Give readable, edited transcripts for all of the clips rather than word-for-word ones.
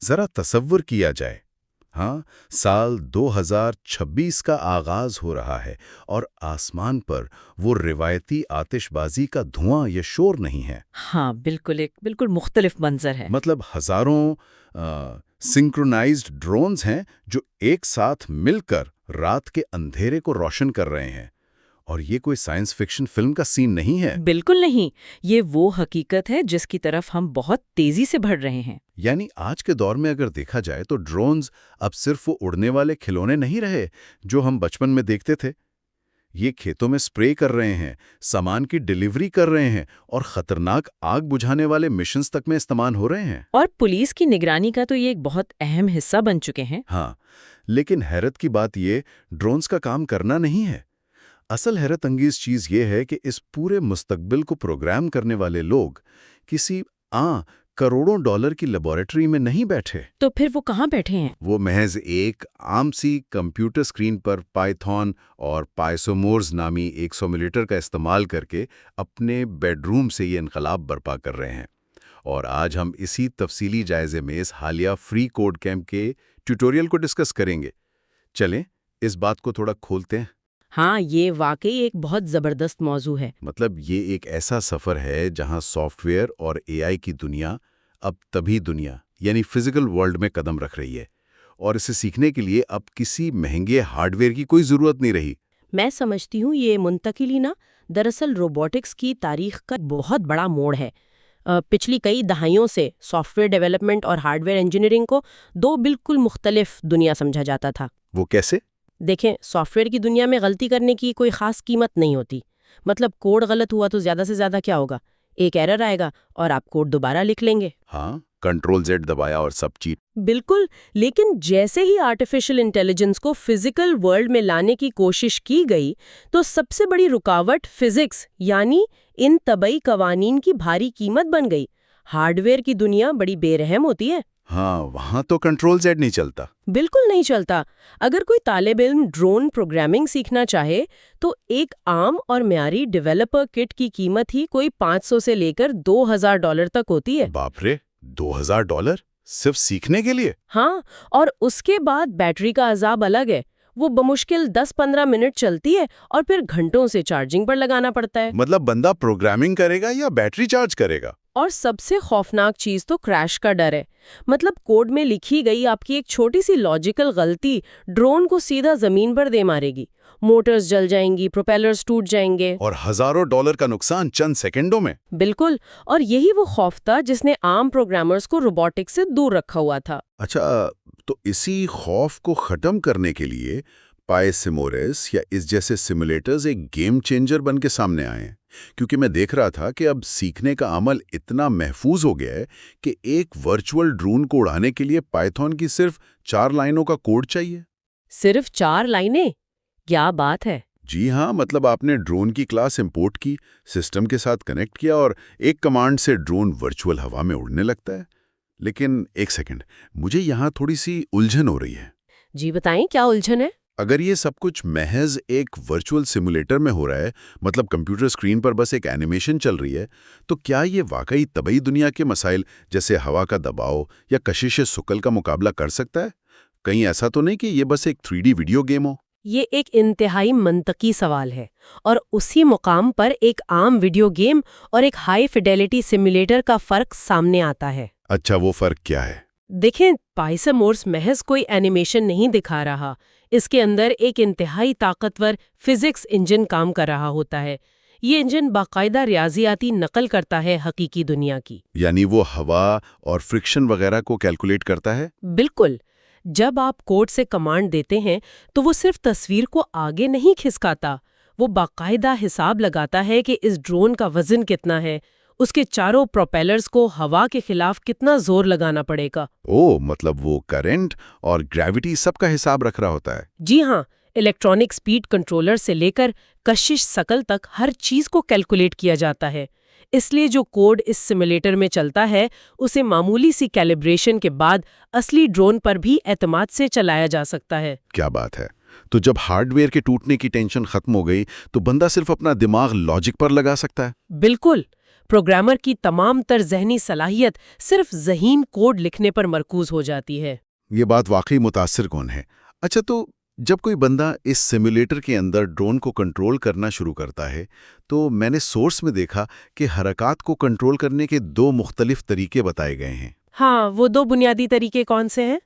ذرا تصور کیا جائے، ہاں، سال 2026 کا آغاز ہو رہا ہے اور آسمان پر وہ روایتی آتش بازی کا دھواں یا شور نہیں ہے۔ ہاں بالکل، ایک بالکل مختلف منظر ہے۔ مطلب ہزاروں سنکرونائزڈ ڈرونز ہیں جو ایک ساتھ مل کر رات کے اندھیرے کو روشن کر رہے ہیں، اور یہ کوئی سائنس فکشن فلم کا سین نہیں ہے۔ بالکل نہیں، یہ وہ حقیقت ہے جس کی طرف ہم بہت تیزی سے بڑھ رہے ہیں۔ یعنی آج کے دور میں اگر دیکھا جائے تو ڈرونز اب صرف وہ اڑنے والے کھلونے نہیں رہے جو ہم بچپن میں دیکھتے تھے۔ یہ کھیتوں میں سپرے کر رہے ہیں، سامان کی ڈیلیوری کر رہے ہیں، اور خطرناک آگ بجھانے والے مشنز تک میں استعمال ہو رہے ہیں۔ اور پولیس کی نگرانی کا تو یہ ایک بہت اہم حصہ بن چکے ہیں۔ ہاں، لیکن حیرت کی بات یہ ڈرونز کا کام کرنا نہیں ہے۔ اصل حیرت انگیز چیز یہ ہے کہ اس پورے مستقبل کو پروگرام کرنے والے لوگ کسی کروڑوں ڈالر کی لیبارٹری میں نہیں بیٹھے۔ تو پھر وہ کہاں بیٹھے ہیں؟ وہ محض ایک عام سی کمپیوٹر اسکرین پر پائتھون اور پائسومورز نامی 100 ملیٹر کا استعمال کر کے اپنے بیڈ روم سے یہ انقلاب برپا کر رہے ہیں۔ اور آج ہم اسی تفصیلی جائزے میں اس حالیہ فری کوڈ کیمپ کے ٹیوٹوریل کو ڈسکس کریں گے۔ چلیں اس بات کو تھوڑا کھولتے ہیں۔ ہاں، یہ واقعی ایک بہت زبردست موضوع ہے۔ مطلب یہ ایک ایسا سفر ہے جہاں سافٹ ویئر اور اے آئی کی دنیا اب تبھی دنیا یعنی فزیکل ورلڈ میں قدم رکھ رہی ہے، اور اسے سیکھنے کے لیے اب کسی مہنگے ہارڈ ویئر کی کوئی ضرورت نہیں رہی۔ میں سمجھتی ہوں یہ منتقلی دراصل روبوٹکس کی تاریخ کا بہت بڑا موڑ ہے۔ پچھلی کئی دہائیوں سے سافٹ ویئر ڈیولپمنٹ اور ہارڈ ویئر انجینئرنگ کو دو بالکل مختلف دنیا سمجھا جاتا تھا۔ وہ کیسے؟ دیکھیں، سافٹ ویئر کی دنیا میں غلطی کرنے کی کوئی خاص قیمت نہیں ہوتی۔ مطلب کوڈ غلط ہوا تو زیادہ سے زیادہ کیا ہوگا، ایک ایرر آئے گا اور آپ کوڈ دوبارہ لکھ لیں گے۔ ہاں، کنٹرول زیڈ دبایا اور سب چیٹ۔ بالکل، لیکن جیسے ہی آرٹیفیشل انٹیلیجنس کو فزیکل ورلڈ میں لانے کی کوشش کی گئی تو سب سے بڑی رکاوٹ فزکس یعنی ان طبعی قوانین کی بھاری قیمت بن گئی۔ ہارڈ ویئر کی دنیا بڑی بے رحم ہوتی ہے۔ ہاں، وہاں تو کنٹرول زیڈ نہیں چلتا۔ بالکل نہیں چلتا۔ اگر کوئی طالب علم ڈرون پروگرامنگ سیکھنا چاہے تو ایک عام اور معیاری ڈیولپر کٹ کی قیمت ہی کوئی $500 سے لے کر $2000 تک ہوتی ہے۔ باپ رے، $2000 صرف سیکھنے کے لیے؟ ہاں، اور اس کے بعد بیٹری کا عذاب الگ ہے۔ وہ بمشکل 10-15 منٹ چلتی ہے اور پھر گھنٹوں سے چارجنگ پر لگانا پڑتا ہے۔ مطلب بندہ پروگرامنگ کرے گا یا بیٹری چارج کرے گا؟ اور سب سے خوفناک چیز تو کریش کا ڈر ہے۔ مطلب کوڈ میں لکھی گئی آپ کی ایک چھوٹی سی لاجیکل غلطی ڈرون کو سیدھا زمین پر دے مارے گی، موٹرز جل جائیں گی، پروپیلرز ٹوٹ جائیں گے، اور ہزاروں ڈالر کا نقصان چند سیکنڈوں میں۔ بالکل، اور یہی وہ خوف تھا جس نے عام پروگرامرز کو روبوٹکس سے دور رکھا ہوا تھا۔ اچھا، تو اسی خوف کو ختم کرنے کے لیے پائسیمورس یا اس جیسے سیمولیٹرز ایک گیم چینجر بن کے سامنے آئے ہیں، کیونکہ میں دیکھ رہا تھا کہ اب سیکھنے کا عمل اتنا محفوظ ہو گیا ہے کہ ایک ورچوئل ڈرون کو اڑانے کے لیے پائتھون کی صرف 4 لائنوں کا کوڈ چاہیے۔ صرف 4 لائنیں؟ کیا بات ہے! جی ہاں، مطلب آپ نے ڈرون کی کلاس امپورٹ کی، سسٹم کے ساتھ کنیکٹ کیا اور ایک کمانڈ سے ڈرون ورچوئل ہوا میں اڑنے لگتا ہے۔ لیکن ایک سیکنڈ، مجھے یہاں تھوڑی سی الجھن ہو رہی ہے۔ جی بتائیں، کیا الجھن ہے؟ اگر یہ سب کچھ محض ایک ورچوئل سیمولیٹر میں ہو رہا ہے، مطلب کمپیوٹر اسکرین پر بس ایک اینیمیشن چل رہی ہے، تو کیا یہ واقعی طبعی دنیا کے مسائل جیسے ہوا کا دباؤ یا کشش ثقل کا مقابلہ کر سکتا ہے؟ کہیں ایسا تو نہیں کہ یہ بس ایک 3D ویڈیو گیم ہو؟ یہ ایک انتہائی منطقی سوال ہے، اور اسی مقام پر ایک عام ویڈیو گیم اور ایک ہائی فیڈیلٹی سیمولیٹر کا فرق سامنے آتا ہے۔ اچھا، وہ فرق کیا ہے؟ دیکھیں، پائسیمورس محض کوئی اینیمیشن نہیں دکھا رہا، اس کے اندر ایک انتہائی طاقتور فزکس انجن کام کر رہا ہوتا ہے۔ یہ انجن باقاعدہ ریاضیاتی نقل کرتا ہے حقیقی دنیا کی۔ یعنی وہ ہوا اور فرکشن وغیرہ کو کیلکولیٹ کرتا ہے؟ بالکل۔ جب آپ کوڈ سے کمانڈ دیتے ہیں تو وہ صرف تصویر کو آگے نہیں کھسکاتا، وہ باقاعدہ حساب لگاتا ہے کہ اس ڈرون کا وزن کتنا ہے، اس کے چاروں پروپیلرز کو ہوا کے خلاف کتنا زور لگانا پڑے گا۔ مطلب وہ کرنٹ اور گریوٹی سب کا حساب رکھ رہا ہوتا ہے؟ جی ہاں، الیکٹرانک سپیڈ کنٹرولر سے لے کر کشش ثقل تک ہر چیز کو کیلکولیٹ کیا جاتا ہے۔ اس لیے جو کوڈ اس سیمولیٹر میں چلتا ہے اسے معمولی سی کیلیبریشن کے بعد اصلی ڈرون پر بھی اعتماد سے چلایا جا سکتا ہے۔ کیا بات ہے! تو جب ہارڈ ویئر کے ٹوٹنے کی ٹینشن ختم ہو گئی تو بندہ صرف اپنا دماغ لاجک پر لگا سکتا ہے؟ بالکل، پروگرامر کی تمام تر ذہنی صلاحیت صرف ذہین کوڈ لکھنے پر مرکوز ہو جاتی ہے۔ یہ بات واقعی متاثر کن ہے۔ اچھا، تو جب کوئی بندہ اس سیمولیٹر کے اندر ڈرون کو کنٹرول کرنا شروع کرتا ہے تو میں نے سورس میں دیکھا کہ حرکات کو کنٹرول کرنے کے 2 مختلف طریقے بتائے گئے ہیں۔ ہاں، وہ 2 بنیادی طریقے کون سے ہیں؟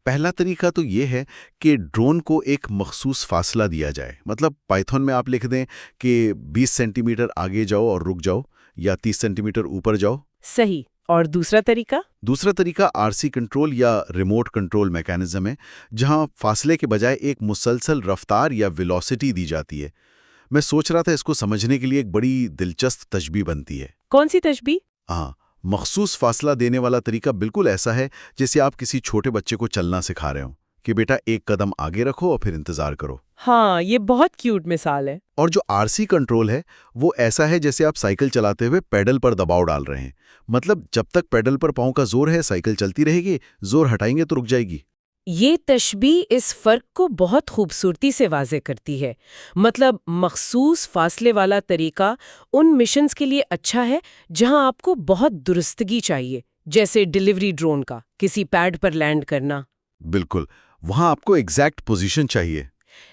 پہلا طریقہ تو یہ ہے کہ ڈرون کو ایک مخصوص فاصلہ دیا جائے، مطلب پائتھون میں آپ لکھ دیں کہ 20 سینٹی میٹر آگے جاؤ اور رک جاؤ، یا 30 سینٹی میٹر اوپر جاؤ۔ صحیح۔ اور دوسرا طریقہ؟ دوسرا طریقہ RC کنٹرول یا ریموٹ کنٹرول میکانزم ہے، جہاں فاصلے کے بجائے ایک مسلسل رفتار یا ویلوسٹی دی جاتی ہے۔ میں سوچ رہا تھا اس کو سمجھنے کے لیے ایک بڑی دلچسپ تشبیہ بنتی ہے۔ کون سی تشبیہ؟ مخصوص فاصلہ دینے والا طریقہ بالکل ایسا ہے جیسے آپ کسی چھوٹے بچے کو چلنا سکھا رہے ہوں کہ بیٹا ایک قدم آگے رکھو اور پھر انتظار کرو۔ ہاں، یہ بہت کیوٹ مثال ہے۔ اور جو RC کنٹرول ہے وہ ایسا ہے جیسے آپ سائیکل چلاتے ہوئے پیڈل پر دباؤ ڈال رہے ہیں، مطلب جب تک پیڈل پر پاؤں کا زور ہے سائیکل چلتی رہے گی، زور ہٹائیں گے تو رک جائے گی۔ یہ تشبیہ اس فرق کو بہت خوبصورتی سے واضح کرتی ہے۔ مطلب مخصوص فاصلے والا طریقہ ان مشنز کے لیے اچھا ہے جہاں آپ کو بہت درستگی چاہیے، جیسے ڈیلیوری ڈرون کا کسی پیڈ پر لینڈ کرنا۔ بالکل، وہاں آپ کو ایگزیکٹ پوزیشن چاہیے۔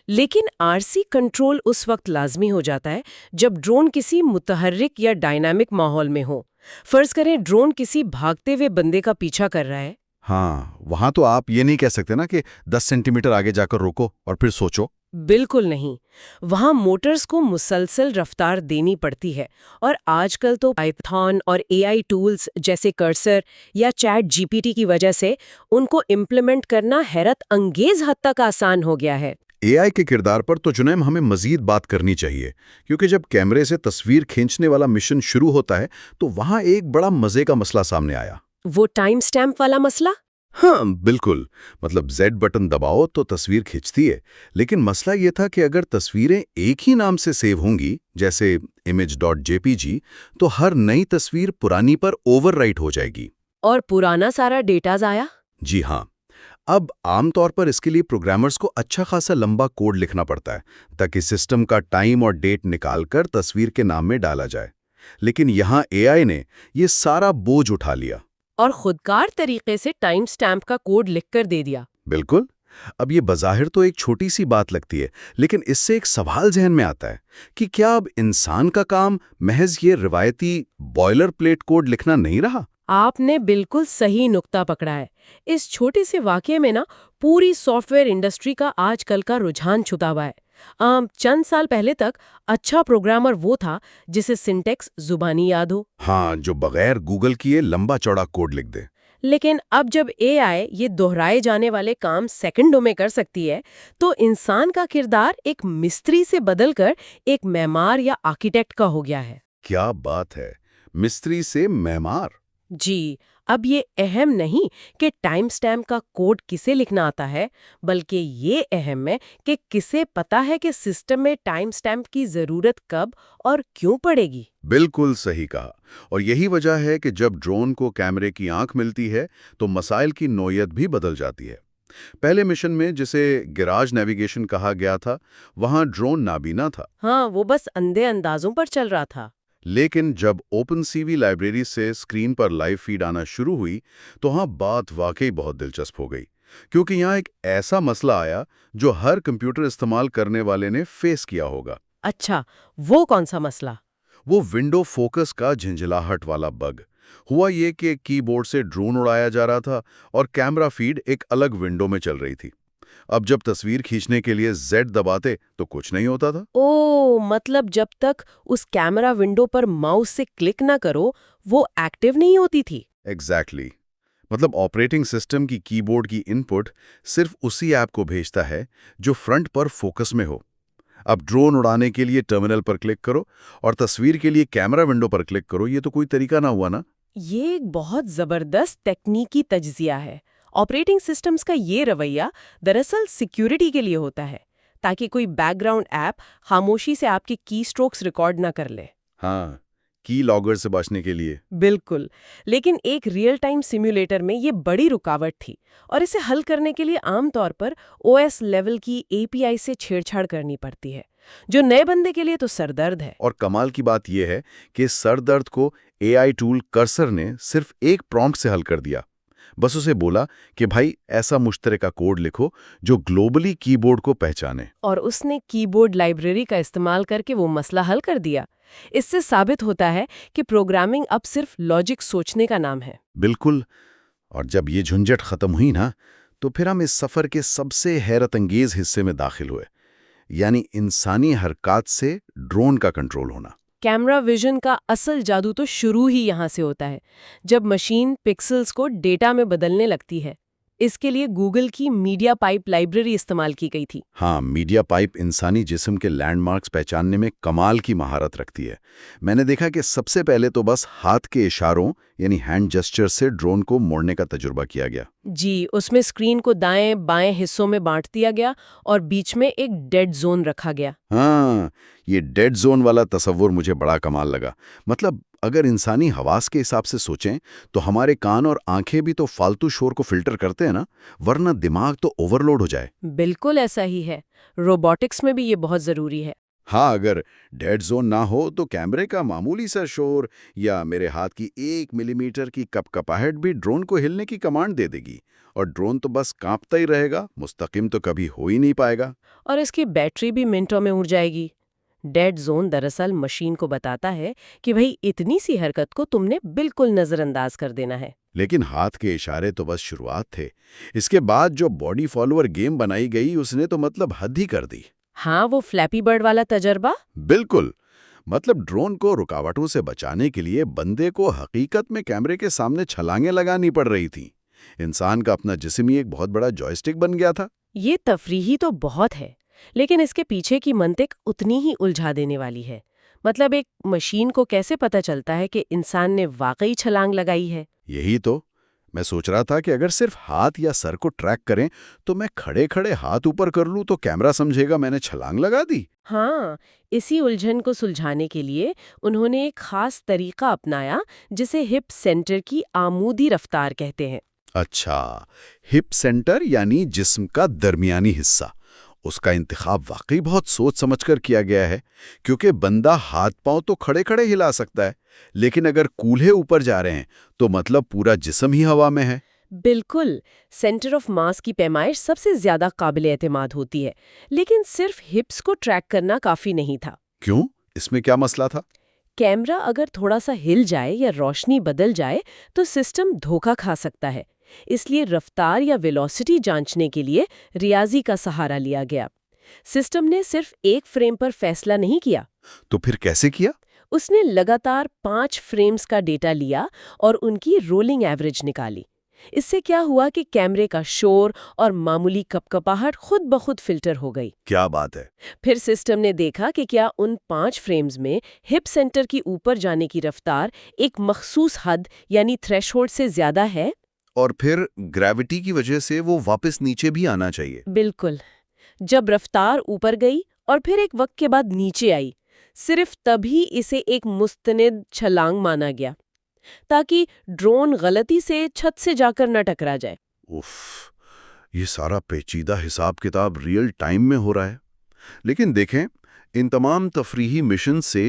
لیکن RC کنٹرول اس وقت لازمی ہو جاتا ہے جب ڈرون کسی متحرک یا ڈائنامک ماحول میں ہو۔ فرض کریں ڈرون کسی بھاگتے ہوئے بندے کا پیچھا کر رہا ہے۔ ہاں، وہاں تو آپ یہ نہیں کہہ سکتے نا کہ 10 سینٹی میٹر آگے جا کر روکو اور پھر سوچو۔ بالکل نہیں، وہاں موٹرز کو مسلسل رفتار دینی پڑتی ہے، اور آج کل تو پائتھون اور AI ٹولز جیسے کرسر یا چیٹ GPT کی وجہ سے ان کو امپلیمنٹ کرنا حیرت انگیز حد تک آسان ہو گیا ہے۔ AI کے کردار پر تو جنیم ہمیں مزید بات کرنی چاہیے، کیونکہ جب کیمرے سے تصویر کھینچنے والا مشن شروع ہوتا ہے تو وہاں ایک بڑا مزے کا مسئلہ سامنے آیا۔ وہ ٹائم سٹیمپ والا مسئلہ؟ ہاں بالکل، مطلب Z بٹن دباؤ تو تصویر کھینچتی ہے، لیکن مسئلہ یہ تھا کہ اگر تصویریں ایک ہی نام سے سیو ہوں گی جیسے image.jpg تو ہر نئی تصویر پرانی پر اوور رائٹ ہو جائے گی۔ اور پرانا سارا ڈیٹا ضائع؟ جی ہاں۔ اب عام طور پر اس کے لیے پروگرامرز کو اچھا خاصا لمبا کوڈ لکھنا پڑتا ہے تاکہ سسٹم کا ٹائم اور ڈیٹ نکال کر تصویر کے نام میں ڈالا جائے، لیکن یہاں AI نے یہ سارا بوجھ اٹھا لیا اور خودکار طریقے سے ٹائم سٹیمپ کا کوڈ لکھ کر دے دیا۔ بالکل۔ اب یہ بظاہر تو ایک چھوٹی سی بات لگتی ہے، لیکن اس سے ایک سوال ذہن میں آتا ہے کہ کیا اب انسان کا کام محض یہ روایتی بوائلر پلیٹ کوڈ لکھنا نہیں رہا؟ آپ نے بالکل صحیح نقطہ پکڑا ہے۔ اس چھوٹے سے واقعے میں پوری سافٹ ویئر انڈسٹری کا آج کل کا رجحان چھپا ہوا ہے۔ چند سال پہلے تک اچھا پروگرامر وہ تھا جسے سنٹیکس زبانی یاد ہو۔ ہاں، جو بغیر گوگل کیے لمبا چوڑا کوڈ لکھ دے۔ لیکن اب جب AI یہ دہرائے جانے والے کام سیکنڈوں میں کر سکتی ہے تو انسان کا کردار ایک مستری سے بدل کر ایک معمار یا آرکیٹیکٹ کا ہو گیا ہے۔ کیا بات ہے، مستری سے معمار! جی، اب یہ اہم نہیں کہ ٹائم سٹیمپ کا کوڈ کسے لکھنا آتا ہے، بلکہ یہ اہم ہے کہ کسے پتا ہے کہ سسٹم میں ٹائم سٹیمپ کی ضرورت کب اور کیوں پڑے گی۔ بالکل صحیح کہا، اور یہی وجہ ہے کہ جب ڈرون کو کیمرے کی آنکھ ملتی ہے تو مسائل کی نوعیت بھی بدل جاتی ہے۔ پہلے مشن میں جسے گراج نیویگیشن کہا گیا تھا، وہاں ڈرون نابینا تھا۔ ہاں، وہ بس اندھے اندازوں پر چل رہا تھا۔ لیکن جب اوپن CV لائبریری سے اسکرین پر لائیو فیڈ آنا شروع ہوئی تو ہاں بات واقعی بہت دلچسپ ہو گئی، کیونکہ یہاں ایک ایسا مسئلہ آیا جو ہر کمپیوٹر استعمال کرنے والے نے فیس کیا ہوگا۔ اچھا، وہ کون سا مسئلہ؟ وہ ونڈو فوکس کا جھنجھلاہٹ والا بگ۔ ہوا یہ کہ کی بورڈ سے ڈرون اڑایا جا رہا تھا اور کیمرہ فیڈ ایک الگ ونڈو میں چل رہی تھی۔ اب جب تصویر کھینچنے کے لیے Z دباتے تو کچھ نہیں ہوتا تھا۔ مطلب جب تک اس کیمرہ ونڈو پر ماؤس سے کلک نہ کرو وہ ایکٹیو نہیں ہوتی تھی۔ ایگزیکٹلی، مطلب آپریٹنگ سسٹم کی کی بورڈ کی ان پٹ صرف اسی ایپ کو بھیجتا ہے جو فرنٹ پر فوکس میں ہو۔ اب ڈرون اڑانے کے لیے ٹرمینل پر کلک کرو اور تصویر کے لیے کیمرہ ونڈو پر کلک کرو، یہ تو کوئی طریقہ نہ ہوا نا۔ یہ ایک بہت زبردست تکنیکی تجزیہ ہے۔ آپریٹنگ سسٹمز کا یہ رویہ دراصل سیکیورٹی کے لیے ہوتا ہے، تاکہ کوئی بیک گراؤنڈ ایپ خاموشی سے آپ کے کی سٹروکس ریکارڈ نہ کر لے۔ ہاں، کی لاگر سے بچنے کے لیے۔ بالکل، لیکن ایک ریئل ٹائم سیمولیٹر میں یہ بڑی رکاوٹ تھی، اور اسے حل کرنے کے لیے عام طور پر OS لیول کی API سے چھیڑ چھاڑ کرنی پڑتی ہے۔ جو نئے بندے کے لیے تو سر درد ہے۔ اور کمال کی بات یہ ہے کہ سر درد کو اے آئی ٹول کرسر نے صرف ایک پرومپٹ سے حل کر دیا۔ بس اسے بولا کہ بھائی ایسا مشترکہ کوڈ لکھو جو گلوبلی کی بورڈ کو پہچانے، اور اس نے کی بورڈ لائبریری کا استعمال کر کے وہ مسئلہ حل کر دیا۔ اس سے ثابت ہوتا ہے کہ پروگرامنگ اب صرف لاجک سوچنے کا نام ہے۔ بالکل۔ اور جب یہ جھنجھٹ ختم ہوئی نا، تو پھر ہم اس سفر کے سب سے حیرت انگیز حصے میں داخل ہوئے، یعنی انسانی حرکات سے ڈرون کا کنٹرول ہونا۔ کیمرہ ویژن کا اصل جادو تو شروع ہی یہاں سے ہوتا ہے، جب مشین پکسلز کو ڈیٹا میں بدلنے لگتی ہے۔ اس کے لیے گوگل کی میڈیا پائپ لائبریری استعمال کی گئی تھی۔ ہاں، میڈیا پائپ انسانی جسم کے لینڈ مارکس پہچاننے میں کمال کی مہارت رکھتی ہے۔ میں نے دیکھا کہ سب سے پہلے تو بس ہاتھ کے اشاروں یعنی ہینڈ جسچر سے ڈرون کو موڑنے کا تجربہ کیا گیا۔ جی، اس میں اسکرین کو دائیں بائیں حصوں میں بانٹ دیا گیا اور بیچ میں ایک ڈیڈ زون رکھا گیا۔ ہاں، یہ ڈیڈ زون والا تصور مجھے بڑا کمال لگا۔ مطلب اگر انسانی حواس کے حساب سے سوچیں تو ہمارے کان اور آنکھیں بھی تو فالتو شور کو فلٹر کرتے ہیں نا، ورنہ دماغ تو اوور لوڈ ہو جائے۔ بالکل ایسا ہی ہے، روبوٹکس میں بھی یہ بہت ضروری ہے۔ ہاں، اگر ڈیڈ زون نہ ہو تو کیمرے کا معمولی سا شور یا میرے ہاتھ کی 1 ملی میٹر کی کپکپاہٹ بھی ڈرون کو ہلنے کی کمانڈ دے دے گی، اور ڈرون تو بس کانپتا ہی رہے گا، مستقیم تو کبھی ہو ہی نہیں پائے گا۔ اور اس کی بیٹری بھی منٹوں میں اڑ جائے گی۔ ڈیڈ زون دراصل مشین کو بتاتا ہے کہ بھئی اتنی سی حرکت کو تم نے بالکل نظر انداز کر دینا ہے۔ لیکن ہاتھ کے اشارے تو بس شروعات تھے، اس کے بعد جو باڈی فالوور گیم بنائی گئی اس نے تو مطلب حد ہی کر دی۔ ہاں، وہ فلیپی برڈ والا تجربہ۔ بالکل، مطلب ڈرون کو رکاوٹوں سے بچانے کے لیے بندے کو حقیقت میں کیمرے کے سامنے چھلانگیں لگانی پڑ رہی تھیں۔ انسان کا اپنا جسم ہی ایک بہت بڑا جوائسٹک بن گیا تھا۔ یہ تفریحی تو بہت ہے، لیکن اس کے پیچھے کی منطق اتنی ہی الجھا دینے والی ہے۔ مطلب ایک مشین کو کیسے پتہ چلتا ہے کہ انسان نے واقعی چھلانگ لگائی ہے؟ یہی تو میں سوچ رہا تھا کہ اگر صرف ہاتھ یا سر کو ٹریک کریں تو میں کھڑے کھڑے ہاتھ اوپر کر لوں تو کیمرہ سمجھے گا میں نے چھلانگ لگا دی۔ ہاں، اسی الجھن کو سلجھانے کے لیے انہوں نے ایک خاص طریقہ اپنایا جسے ہپ سینٹر کی آمودی رفتار کہتے ہیں۔ اچھا، ہپ سینٹر یعنی جسم کا درمیانی حصہ۔ اس کا انتخاب واقعی بہت سوچ سمجھ کر کیا گیا ہے، کیونکہ بندہ ہاتھ پاؤں تو کھڑے کھڑے ہلا سکتا ہے، لیکن اگر کولہے اوپر جا رہے ہیں تو مطلب پورا جسم ہی ہوا میں ہے۔ بالکل، سینٹر آف ماس کی پیمائش سب سے زیادہ قابل اعتماد ہوتی ہے، لیکن صرف ہپس کو ٹریک کرنا کافی نہیں تھا۔ کیوں؟ اس میں کیا مسئلہ تھا؟ کیمرہ اگر تھوڑا سا ہل جائے یا روشنی بدل جائے تو سسٹم دھوکہ کھا سکتا ہے، اس لیے رفتار یا ویلوسٹی جانچنے کے لیے ریاضی کا سہارا لیا گیا۔ سسٹم نے صرف ایک فریم پر فیصلہ نہیں کیا، تو پھر کیسے کیا؟ اس نے لگاتار 5 فریمز کا ڈیٹا لیا اور ان کی رولنگ ایوریج نکالی۔ اس سے کیا ہوا کہ کیمرے کا شور اور معمولی کپکپاہٹ خود بخود فلٹر ہو گئی۔ کیا بات ہے! پھر سسٹم نے دیکھا کہ کیا ان 5 فریمز میں ہپ سینٹر کی اوپر جانے کی رفتار ایک مخصوص حد یعنی تھریش ہولڈ سے زیادہ ہے۔ اور پھر گریوٹی کی وجہ سے وہ واپس نیچے بھی آنا چاہیے۔ بالکل، جب رفتار اوپر گئی اور پھر ایک وقت کے بعد نیچے آئی، صرف تبھی اسے ایک مستند چھلانگ مانا گیا، تاکہ ڈرون غلطی سے چھت سے جا کر نہ ٹکرا جائے۔ اف، یہ سارا پیچیدہ حساب کتاب ریئل ٹائم میں ہو رہا ہے۔ لیکن دیکھیں، ان تمام تفریحی مشن سے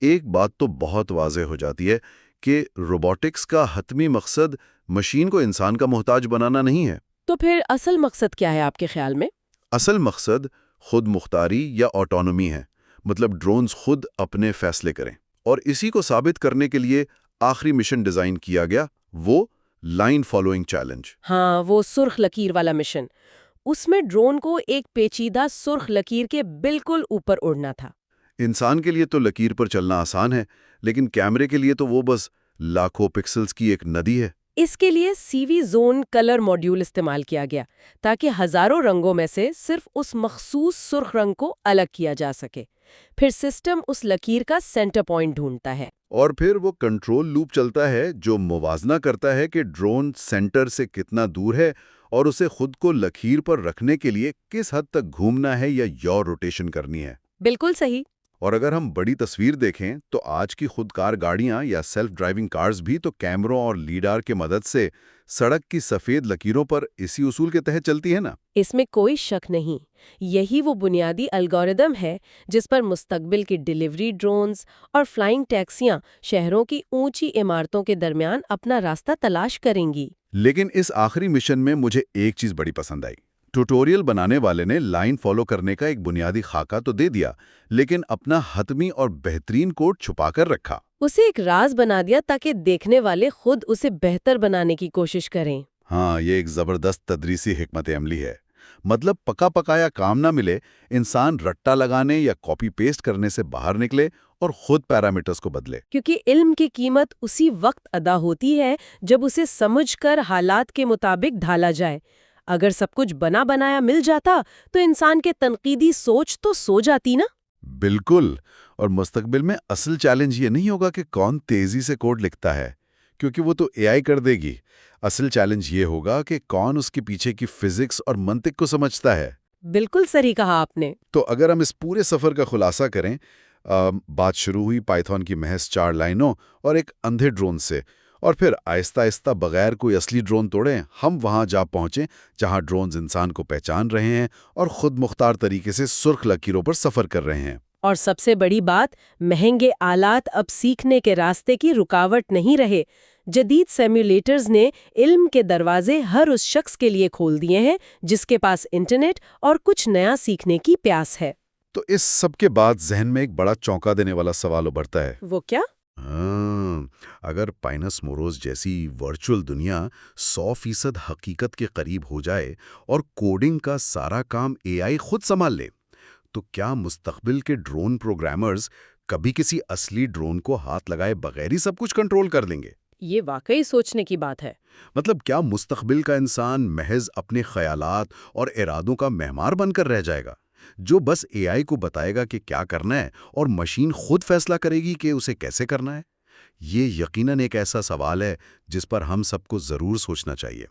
ایک بات تو بہت واضح ہو جاتی ہے کہ روبوٹکس کا حتمی مقصد مشین کو انسان کا محتاج بنانا نہیں ہے۔ تو پھر اصل مقصد کیا ہے آپ کے خیال میں؟ اصل مقصد خود مختاری یا آٹونومی ہے، مطلب ڈرونز خود اپنے فیصلے کریں، اور اسی کو ثابت کرنے کے لیے آخری مشن ڈیزائن کیا گیا، وہ لائن فالوئنگ چیلنج۔ ہاں، وہ سرخ لکیر والا مشن۔ اس میں ڈرون کو ایک پیچیدہ سرخ لکیر کے بالکل اوپر اڑنا تھا۔ انسان کے لیے تو لکیر پر چلنا آسان ہے، لیکن کیمرے کے لیے تو وہ بس لاکھوں پکسلز کی ایک ندی ہے۔ اس کے لیے سی وی زون کلر ماڈیول استعمال کیا گیا تاکہ ہزاروں رنگوں میں سے صرف اس مخصوص سرخ رنگ کو الگ کیا جا سکے۔ پھر سسٹم اس لکیر کا سینٹر پوائنٹ ڈھونڈتا ہے، اور پھر وہ کنٹرول لوپ چلتا ہے جو موازنہ کرتا ہے کہ ڈرون سینٹر سے کتنا دور ہے اور اسے خود کو لکیر پر رکھنے کے لیے کس حد تک گھومنا ہے یا یو روٹیشن کرنی ہے۔ بالکل صحیح۔ اور اگر ہم بڑی تصویر دیکھیں تو آج کی خودکار گاڑیاں یا سیلف ڈرائیونگ کارز بھی تو کیمروں اور لیڈار کے مدد سے سڑک کی سفید لکیروں پر اسی اصول کے تحت چلتی ہے نا؟ اس میں کوئی شک نہیں، یہی وہ بنیادی الگوریدم ہے جس پر مستقبل کی ڈیلیوری ڈرونز اور فلائنگ ٹیکسیاں شہروں کی اونچی عمارتوں کے درمیان اپنا راستہ تلاش کریں گی۔ لیکن اس آخری مشن میں مجھے ایک چیز بڑی پسند آئی۔ ٹیوٹوریل بنانے والے نے لائن فالو کرنے کا ایک بنیادی خاکہ تو دے دیا، لیکن اپنا حتمی اور بہترین کوڈ چھپا کر رکھا۔ اسے ایک راز بنا دیا تاکہ دیکھنے والے خود اسے بہتر بنانے کی کوشش کریں۔ ہاں، یہ ایک زبردست تدریسی حکمت عملی ہے۔ مطلب پکا پکایا کام نہ ملے، انسان رٹا لگانے یا کاپی پیسٹ کرنے سے باہر نکلے اور خود پیرامیٹرز کو بدلے۔ کیونکہ علم کی قیمت اسی وقت ادا ہوتی ہے جب اسے سمجھ کر حالات کے مطابق ڈھالا جائے۔ اگر سب کچھ بنا بنایا مل جاتا تو انسان کے تنقیدی سوچ تو سو جاتی نا۔ بالکل، اور مستقبل میں اصل چیلنج یہ نہیں ہوگا کہ کون تیزی سے کوڈ لکھتا ہے، کیونکہ وہ تو اے آئی کر دے گی۔ اصل چیلنج یہ ہوگا کہ کون اس کے پیچھے کی فزکس اور منطق کو سمجھتا ہے۔ بالکل صحیح کہا آپ نے۔ تو اگر ہم اس پورے سفر کا خلاصہ کریں، بات شروع ہوئی پائتھون کی محض 4 لائنوں اور ایک اندھے ڈرون سے، اور پھر آہستہ آہستہ بغیر کوئی اصلی ڈرون توڑے ہم وہاں جا پہنچے جہاں ڈرونز انسان کو پہچان رہے ہیں اور خود مختار طریقے سے سرخ لکیروں پر سفر کر رہے ہیں۔ اور سب سے بڑی بات، مہنگے آلات اب سیکھنے کے راستے کی رکاوٹ نہیں رہے۔ جدید سیمولیٹرز نے علم کے دروازے ہر اس شخص کے لیے کھول دیے ہیں جس کے پاس انٹرنیٹ اور کچھ نیا سیکھنے کی پیاس ہے۔ تو اس سب کے بعد ذہن میں ایک بڑا چونکا دینے والا سوال ابھرتا ہے۔ وہ کیا؟ اگر پائنس موروز جیسی ورچوئل دنیا 100% حقیقت کے قریب ہو جائے اور کوڈنگ کا سارا کام اے آئی خود سنبھال لے، تو کیا مستقبل کے ڈرون پروگرامرز کبھی کسی اصلی ڈرون کو ہاتھ لگائے بغیر ہی سب کچھ کنٹرول کر لیں گے؟ یہ واقعی سوچنے کی بات ہے۔ مطلب کیا مستقبل کا انسان محض اپنے خیالات اور ارادوں کا مہمار بن کر رہ جائے گا، جو بس اے آئی کو بتائے گا کہ کیا کرنا ہے اور مشین خود فیصلہ کرے گی کہ اسے کیسے کرنا ہے؟ یہ یقیناً ایک ایسا سوال ہے جس پر ہم سب کو ضرور سوچنا چاہیے۔